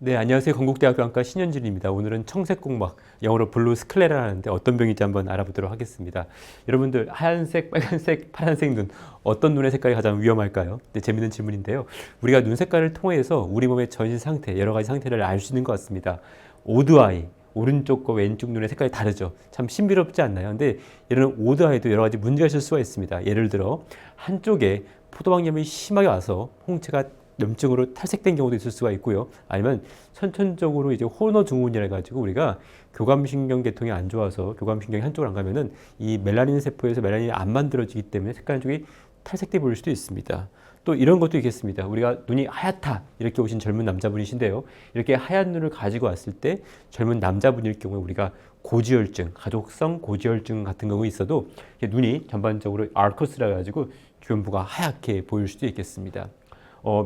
네, 안녕하세요. 건국대학교 안과 신현진입니다. 오늘은 청색공막, 영어로 블루 스클레라 하는데 어떤 병인지 한번 알아보도록 하겠습니다. 여러분들 하얀색, 빨간색, 파란색 눈 어떤 눈의 색깔이 가장 위험할까요? 네, 재밌는 질문인데요. 우리가 눈 색깔을 통해서 우리 몸의 전신 상태, 여러 가지 상태를 알 수 있는 것 같습니다. 오드아이, 오른쪽과 왼쪽 눈의 색깔이 다르죠. 참 신비롭지 않나요? 근데 이런 오드아이도 여러 가지 문제가 있을 수가 있습니다. 예를 들어 한쪽에 포도막염이 심하게 와서 홍채가 염증으로 탈색된 경우도 있을 수가 있고요. 아니면 선천적으로 이제 호너 증후군이라 가지고 우리가 교감신경 계통이 안 좋아서 교감신경이 한쪽으로 안 가면은 이 멜라닌 세포에서 멜라닌이 안 만들어지기 때문에 색깔 한쪽이 탈색돼 보일 수도 있습니다. 또 이런 것도 있겠습니다. 우리가 눈이 하얗다 이렇게 오신 젊은 남자분이신데요. 이렇게 하얀 눈을 가지고 왔을 때 젊은 남자분일 경우에 우리가 고지혈증, 가족성 고지혈증 같은 경우 있어도 눈이 전반적으로 아크스라 가지고 주변부가 하얗게 보일 수도 있겠습니다.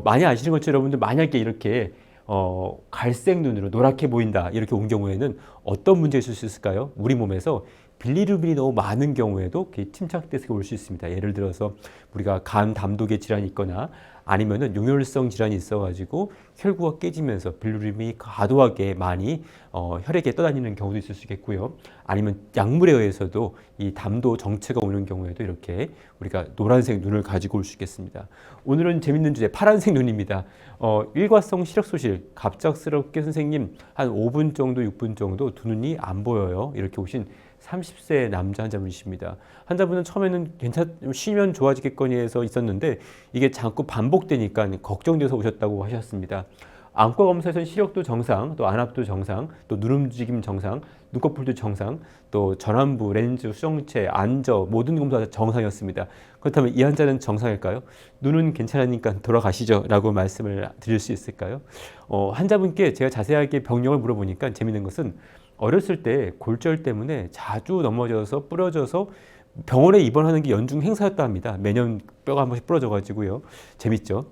많이 아시는 것처럼 여러분들 만약에 이렇게 갈색 눈으로 노랗게 보인다 이렇게 온 경우에는 어떤 문제가 있을 수 있을까요? 우리 몸에서 빌리루빈이 너무 많은 경우에도 침착돼서 올 수 있습니다. 예를 들어서 우리가 간 담독의 질환이 있거나 아니면은 용혈성 질환이 있어가지고 혈구가 깨지면서 빌리루빈이 과도하게 많이 혈액에 떠다니는 경우도 있을 수 있겠고요. 아니면 약물에 의해서도 이 담도 정체가 오는 경우에도 이렇게 우리가 노란색 눈을 가지고 올 수 있겠습니다. 오늘은 재밌는 주제 파란색 눈입니다. 일과성 시력 소실 갑작스럽게 선생님 한 5분 정도 6분 정도 두 눈이 안 보여요. 이렇게 오신 30세 남자 환자분이십니다. 환자분은 처음에는 쉬면 좋아지겠거니 해서 있었는데 이게 자꾸 반복되니까 걱정돼서 오셨다고 하셨습니다. 안과 검사에서는 시력도 정상, 또 안압도 정상, 또 눈 움직임 정상, 눈꺼풀도 정상, 또 전완부, 렌즈, 수정체, 안저 모든 검사가 정상이었습니다. 그렇다면 이 환자는 정상일까요? 눈은 괜찮으니까 돌아가시죠 라고 말씀을 드릴 수 있을까요? 환자분께 제가 자세하게 병력을 물어보니까 재밌는 것은 어렸을 때 골절 때문에 자주 넘어져서 부러져서 병원에 입원하는 게 연중 행사였다 합니다. 매년 뼈가 한 번씩 부러져 가지고요. 재밌죠?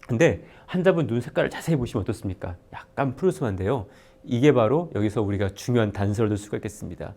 근데 환자분 눈 색깔을 자세히 보시면 어떻습니까? 약간 푸르스한데요. 이게 바로 여기서 우리가 중요한 단서를 들 수가 있겠습니다.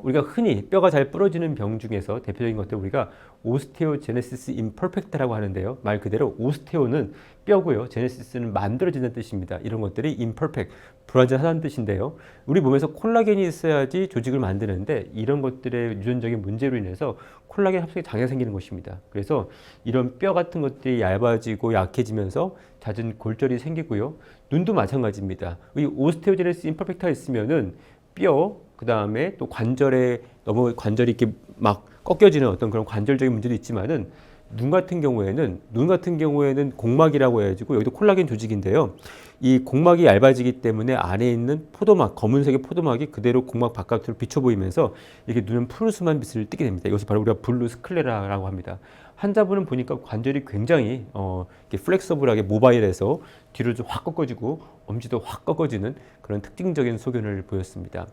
우리가 흔히 뼈가 잘 부러지는 병 중에서 대표적인 것들 우리가 오스테오제네시스 임퍼펙트라고 하는데요. 말 그대로 오스테오는 뼈고요. 제네시스는 만들어지는 뜻입니다. 이런 것들이 imperfect, 불완전하다는 뜻인데요. 우리 몸에서 콜라겐이 있어야지 조직을 만드는데 이런 것들의 유전적인 문제로 인해서 콜라겐 합성에 장애가 생기는 것입니다. 그래서 이런 뼈 같은 것들이 얇아지고 약해지면서 잦은 골절이 생기고요. 눈도 마찬가지입니다. 이 오스테오제네시스 임퍼펙트가 있으면은 뼈, 그 다음에 또 관절에 너무 관절이 이렇게 막 꺾여지는 어떤 그런 관절적인 문제도 있지만은 눈 같은 경우에는 공막이라고 해가지고 여기도 콜라겐 조직인데요. 이 공막이 얇아지기 때문에 안에 있는 포도막, 검은색의 포도막이 그대로 공막 바깥으로 비쳐 보이면서 이렇게 눈은 푸르스름한 빛을 띠게 됩니다. 이것을 바로 우리가 블루 스클레라라고 합니다. 환자분은 보니까 관절이 굉장히 이렇게 플렉서블하게 모바일해서 뒤로 좀 확 꺾어지고 엄지도 확 꺾어지는 그런 특징적인 소견을 보였습니다.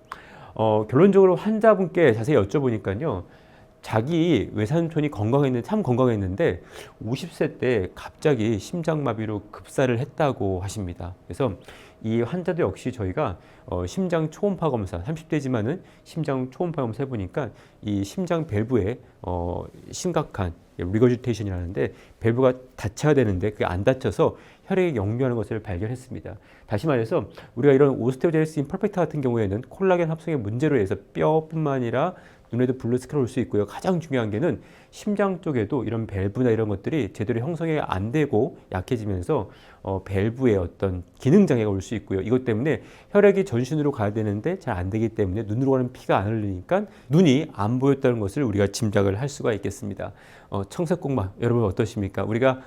결론적으로 환자분께 자세히 여쭤보니까요. 자기 외삼촌이 참 건강했는데 50세 때 갑자기 심장마비로 급사를 했다고 하십니다. 그래서 이 환자도 역시 저희가 심장 초음파 검사, 30대지만은 심장 초음파 검사 해보니까 이 심장 밸브에 심각한 리거지테이션이라는데 밸브가 닫혀야 되는데 그게 안 닫혀서 혈액이 역류하는 것을 발견했습니다. 다시 말해서 우리가 이런 오스테오제네시스 임퍼펙트 같은 경우에는 콜라겐 합성의 문제로 해서 뼈뿐만 아니라 눈에도 블루스크가 올 수 있고요. 가장 중요한 게는 심장 쪽에도 이런 밸브나 이런 것들이 제대로 형성이 안 되고 약해지면서 밸브의 어떤 기능 장애가 올 수 있고요. 이것 때문에 혈액이 전신으로 가야 되는데 잘 안 되기 때문에 눈으로 가는 피가 안 흐르니까 눈이 안 보였다는 것을 우리가 짐작을 할 수가 있겠습니다. 청색공막 여러분 어떠십니까? 우리가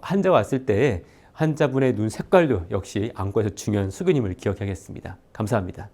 환자가 왔을 때 환자분의 눈 색깔도 역시 안과에서 중요한 소견임을 기억하겠습니다. 감사합니다.